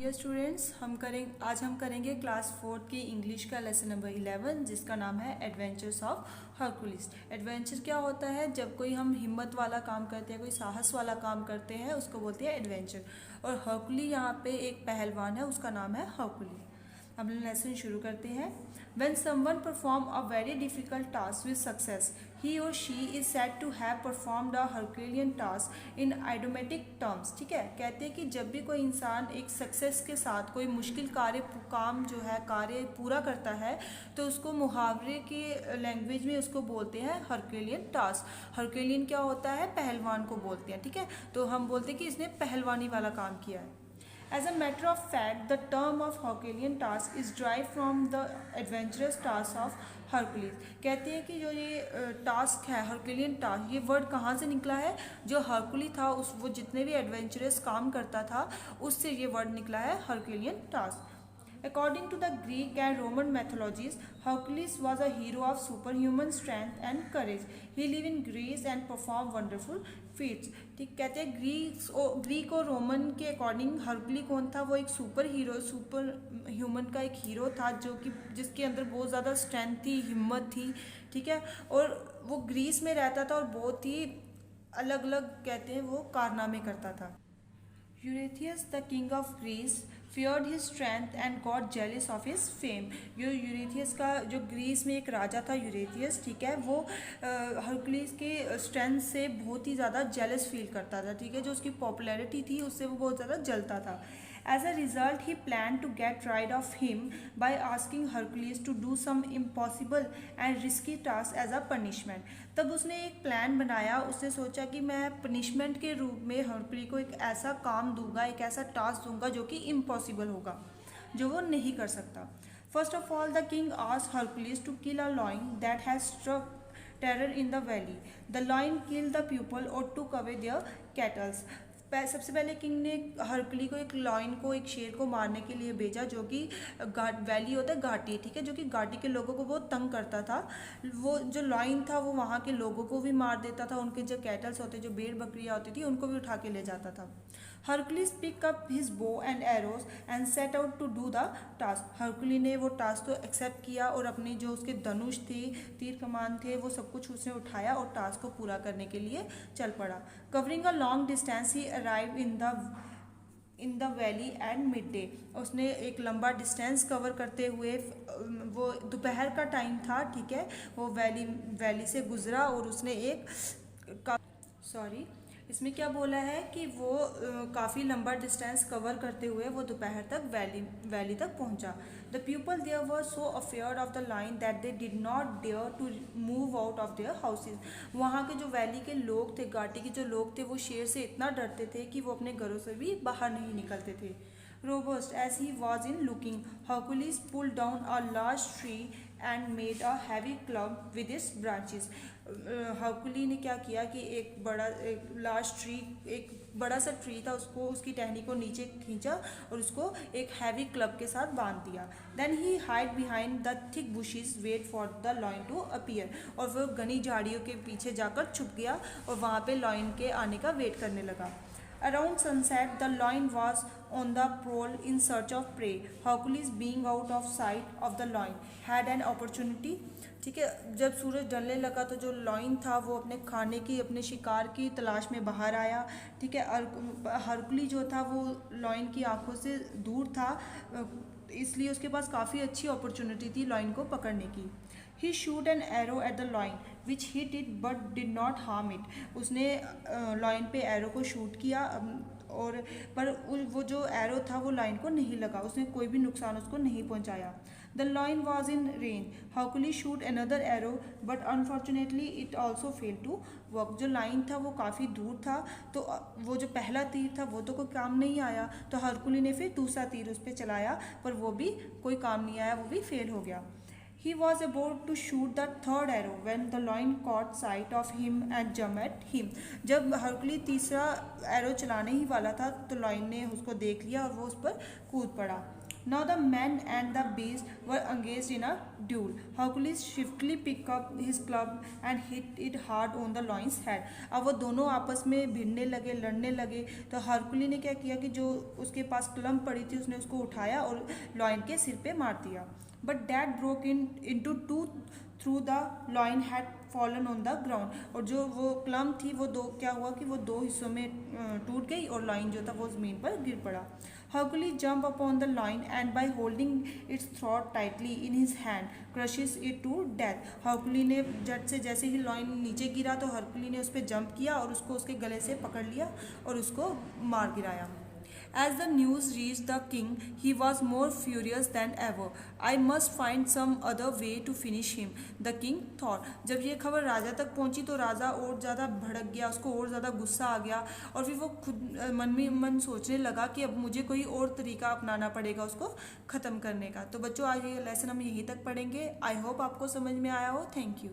Dear students, आज हम करेंगे क्लास 4 की इंग्लिश का लेसन नंबर 11 जिसका नाम है एडवेंचर्स ऑफ हरकुलिस। एडवेंचर क्या होता है? जब कोई हम हिम्मत वाला काम करते हैं, कोई साहस वाला काम करते हैं, उसको बोलते हैं एडवेंचर। और हरकुली यहाँ पे एक पहलवान है, उसका नाम है हरकुली। हम लेसन शुरू करते हैं। When someone perform a very difficult task with success, he or she is said to have performed a Herculean task in idiomatic terms। ठीक है, कहते हैं कि जब भी कोई इंसान एक सक्सेस के साथ कोई मुश्किल कार्य पूरा करता है तो उसको मुहावरे के लैंग्वेज में उसको बोलते हैं हरक्यूलियन टास्क। हरक्यूलियन क्या होता है? पहलवान को बोलते हैं। ठीक है, तो हम बोलते हैं कि इसने पहलवानी वाला काम किया है। As a matter of fact, the term of Herculean task is derived from the adventurous task of Hercules। कहते हैं कि जो ये टास्क है हरक्यूलियन टास्क, ये वर्ड कहाँ से निकला है? जो हरकुली था वो जितने भी एडवेंचरस काम करता था उससे ये वर्ड निकला है Herculean task. According to the Greek and Roman mythologies, Hercules was a hero of superhuman strength and courage. He lived in Greece and performed wonderful feats। ठीक, कहते हैं ग्रीक और रोमन के अकॉर्डिंग हरकुली कौन था? वो एक सुपर ह्यूमन का एक हीरो था जिसके अंदर बहुत ज़्यादा स्ट्रेंथ थी, हिम्मत थी। ठीक है, और वो ग्रीस में रहता था और बहुत ही अलग अलग कहते हैं वो कारनामे करता था। Eurystheus the king of Greece feared his strength and got jealous of his fame। Eurystheus का जो ग्रीस में एक राजा था यूरेथियस, ठीक है, वो हरकुलिस के स्ट्रेंथ से बहुत ही ज़्यादा जेलस फील करता था। ठीक है, जो उसकी पॉपुलैरिटी थी उससे वो बहुत ज़्यादा जलता था। As a result, he planned to get rid of him by asking Hercules to do some impossible and risky task as a punishment। तब उसने एक प्लान बनाया, उसने सोचा कि मैं पनिशमेंट के रूप में हरकुली को एक ऐसा काम दूंगा, एक ऐसा टास्क दूंगा जो कि इम्पॉसिबल होगा, जो वो नहीं कर सकता। First of all, the king asked Hercules to kill a lion that had struck terror in the valley। The lion killed the people or took away their cattle। सबसे पहले किंग ने हरकुली को, एक लॉयन को, एक शेर को मारने के लिए भेजा जो कि वैली होता है घाटी, ठीक है, जो कि घाटी के लोगों को बहुत तंग करता था। वो जो लॉयन था वो वहाँ के लोगों को भी मार देता था, उनके जो कैटल्स होते, जो भेड़ बकरियाँ होती थी, उनको भी उठा के ले जाता था। Hercules pick up his bow and arrows and set out to do the task. Hercules ने वो टास्क तो एक्सेप्ट किया और अपनी जो उसके धनुष थे, तीर कमान थे, वो सब कुछ उसने उठाया और टास्क को पूरा करने के लिए चल पड़ा। Covering a long distance he arrive in the valley and mid day. उसने एक लंबा डिस्टेंस कवर करते हुए, वो दोपहर का टाइम था, ठीक है, वो वैली से गुजरा और उसने इसमें क्या बोला है कि वो काफ़ी लंबा डिस्टेंस कवर करते हुए वो दोपहर तक वैली तक पहुंचा। The people there were so afraid of the lion that they did not dare to move out of their houses. वहाँ के जो वैली के लोग थे, घाटी के जो लोग थे, वो शेर से इतना डरते थे कि वो अपने घरों से भी बाहर नहीं निकलते थे। Robust as he was in looking, Hercules pulled down a large tree and made a heavy club with its branches। हरकुली ने क्या किया कि एक बड़ा सा ट्री था, उसको, उसकी टहनी को नीचे खींचा और उसको एक हैवी क्लब के साथ बांध दिया। Then he hide behind the thick bushes wait for the lion to appear. और वो घनी झाड़ियों के पीछे जाकर छुप गया और वहाँ पे लॉयन के आने का वेट करने लगा। Around sunset, the lion was on the prowl in search of prey। Hercules, being out of sight of the lion, had an opportunity। ठीक है, जब सूरज ढलने लगा तो जो लॉयन था वो अपने खाने की, अपने शिकार की तलाश में बाहर आया। ठीक है, हरकुली जो था वो लॉयन की आंखों से दूर था, इसलिए उसके पास काफ़ी अच्छी अपॉर्चुनिटी थी लॉयन को पकड़ने की। He shoot an arrow at the lion, which hit it but did not harm it। उसने लॉयन पे एरो को शूट किया पर वो जो एरो था वो लाइन को नहीं लगा, उसने कोई भी नुकसान उसको नहीं पहुंचाया। The lion was in range। Hercules shoot another arrow but unfortunately it also failed to work। जो लाइन था वो काफ़ी दूर था, तो वो जो पहला तीर था वो तो कोई काम नहीं आया, तो हरकुली ने फिर दूसरा तीर उस पर चलाया पर वो भी कोई काम नहीं आया, वो भी फेल हो गया। He was about to shoot the third arrow when the lion caught sight of him and jumped at him। जब हरकुली तीसरा एरो चलाने ही वाला था तो लायन ने उसको देख लिया और वो उस पर कूद पड़ा। Now the man and the beast were engaged in a duel. Hercules swiftly picked up his club and hit it hard on the lion's head. अब वो दोनों आपस में भिड़ने लगे, लड़ने लगे, तो हरकुली ने क्या किया कि जो उसके पास क्लम पड़ी थी उसने उसको उठाया और लॉयन के सिर पे मार दिया. But that broke into two through the lion had fallen on the ground. और जो वो क्लम थी वो दो क्या हुआ कि वो दो हिस्सों में टूट गई और लॉयन जो था वो ज़मीन पर गिर पड़ा. Hercules jumped upon the lion and by holding its throat tightly in his hand crushes it to death. Hercules ने झट से जैसे ही लॉयन नीचे गिरा तो हरकुली ने उस पर जंप किया और उसको उसके गले से पकड़ लिया और उसको मार गिराया. As the news reached the king, he was more furious than ever. I must find some other way to finish him, the king thought. जब ये खबर राजा तक पहुंची तो राजा और ज़्यादा भड़क गया, उसको और ज़्यादा गुस्सा आ गया और फिर वो खुद मन में मन सोचने लगा कि अब मुझे कोई और तरीका अपनाना पड़ेगा उसको ख़त्म करने का. तो बच्चों आज ये लेसन हम यहीं तक पढ़ेंगे. आई होप आपको समझ में आया हो. Thank you.